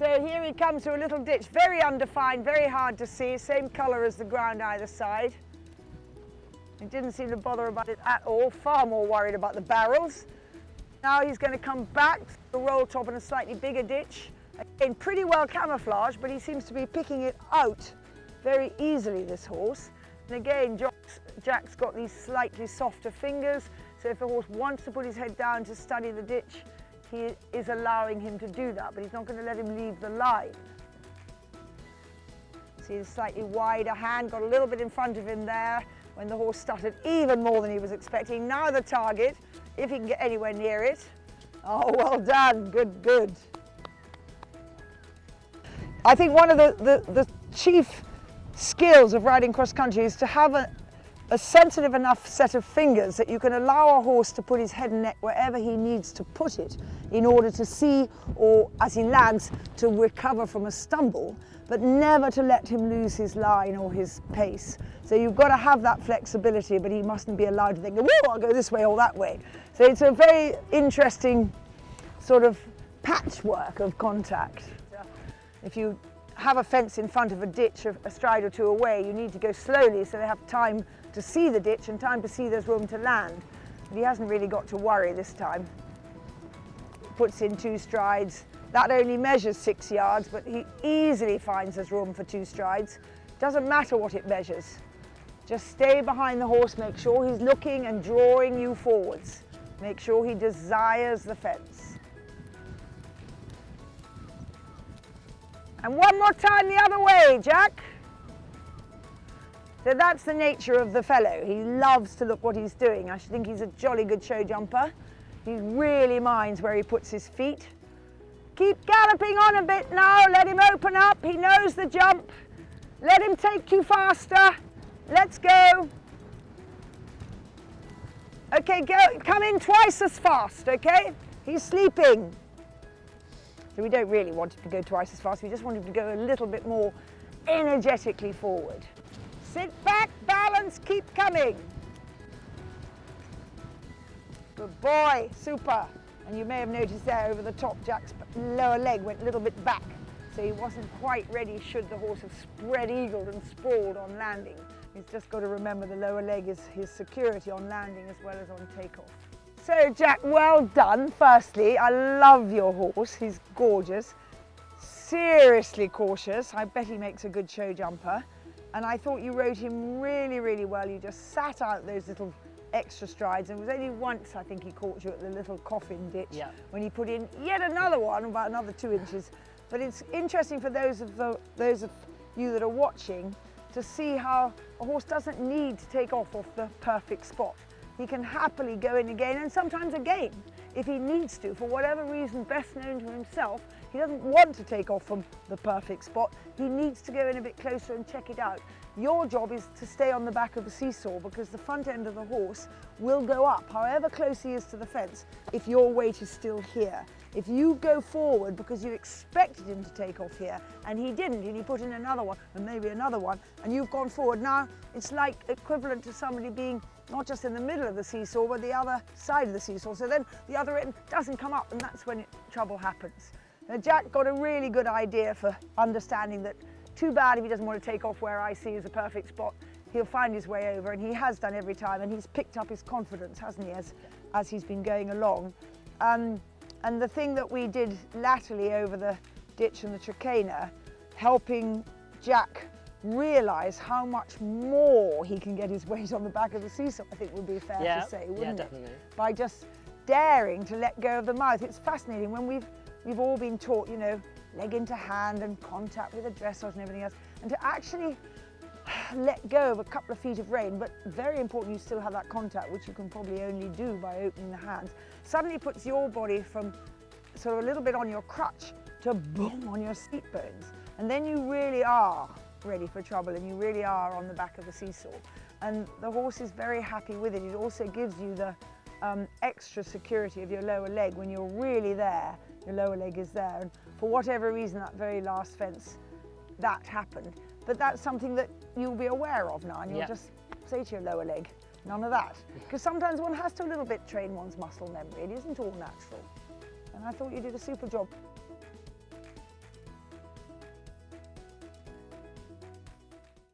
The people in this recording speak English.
So here he comes to a little ditch, very undefined, very hard to see, same colour as the ground either side. He didn't seem to bother about it at all, far more worried about the barrels. Now he's going to come back to the roll top in a slightly bigger ditch. Again, pretty well camouflaged, but he seems to be picking it out very easily, this horse. And again, Jack's got these slightly softer fingers, so if the horse wants to put his head down to study the ditch, he is allowing him to do that, but he's not going to let him leave the line. See the slightly wider hand, got a little bit in front of him there when the horse stuttered even more than he was expecting. Now the target, if he can get anywhere near it. Oh, well done, good, good. I think one of the chief skills of riding cross country is to have a sensitive enough set of fingers that you can allow a horse to put his head and neck wherever he needs to put it in order to see, or as he lands, to recover from a stumble, but never to let him lose his line or his pace. So you've got to have that flexibility, but he mustn't be allowed to think, whoa, I'll go this way or that way. So it's a very interesting sort of patchwork of contact. If you have a fence in front of a ditch a stride or two away, you need to go slowly so they have time to see the ditch and time to see there's room to land. But he hasn't really got to worry this time. Puts in 2 strides. That only measures 6 yards, but he easily finds there's room for 2 strides. Doesn't matter what it measures. Just stay behind the horse, make sure he's looking and drawing you forwards. Make sure he desires the fence. And one more time the other way, Jack. So that's the nature of the fellow. He loves to look what he's doing. I think he's a jolly good show jumper. He really minds where he puts his feet. Keep galloping on a bit now. Let him open up. He knows the jump. Let him take you faster. Let's go. Okay, go. Come in twice as fast, okay? He's sleeping. So we don't really want him to go twice as fast. We just want him to go a little bit more energetically forward. Sit back, balance, keep coming. Good boy, super. And you may have noticed there over the top, Jack's lower leg went a little bit back. So he wasn't quite ready should the horse have spread eagled and sprawled on landing. He's just got to remember the lower leg is his security on landing as well as on takeoff. So Jack, well done. Firstly, I love your horse. He's gorgeous. Seriously cautious. I bet he makes a good show jumper. And I thought you rode him really, really well. You just sat out those little extra strides. And it was only once, I think, he caught you at the little coffin ditch when he put in yet another one, about another 2 inches. But it's interesting for those of you that are watching to see how a horse doesn't need to take off the perfect spot. He can happily go in again, and sometimes again, if he needs to, for whatever reason best known to himself. He doesn't want to take off from the perfect spot. He needs to go in a bit closer and check it out. Your job is to stay on the back of the seesaw, because the front end of the horse will go up, however close he is to the fence, if your weight is still here. If you go forward because you expected him to take off here, and he didn't, and he put in another one, and maybe another one, and you've gone forward, now it's like equivalent to somebody being not just in the middle of the seesaw, but the other side of the seesaw. So then the other end doesn't come up, and that's when trouble happens. Now Jack got a really good idea for understanding that too bad if he doesn't want to take off where I see is a perfect spot. He'll find his way over, and he has done every time, and he's picked up his confidence, hasn't he, as he's been going along. And the thing that we did latterly over the ditch and the trachena, helping Jack realise how much more he can get his weight on the back of the seesaw, I think would be fair to say, wouldn't it? Definitely. By just daring to let go of the mouth. It's fascinating when we've all been taught, you know, leg into hand and contact with the dressage and everything else, and to actually let go of a couple of feet of rein, but very important you still have that contact, which you can probably only do by opening the hands, suddenly puts your body from sort of a little bit on your crutch to boom on your seat bones. And then you really are ready for trouble, and you really are on the back of the seesaw. And the horse is very happy with it. It also gives you the extra security of your lower leg. When you're really there, your lower leg is there. And for whatever reason, that very last fence, that happened. But that's something that you'll be aware of now, and you'll just say to your lower leg, none of that. Because sometimes one has to a little bit train one's muscle memory. It isn't all natural. And I thought you did a super job.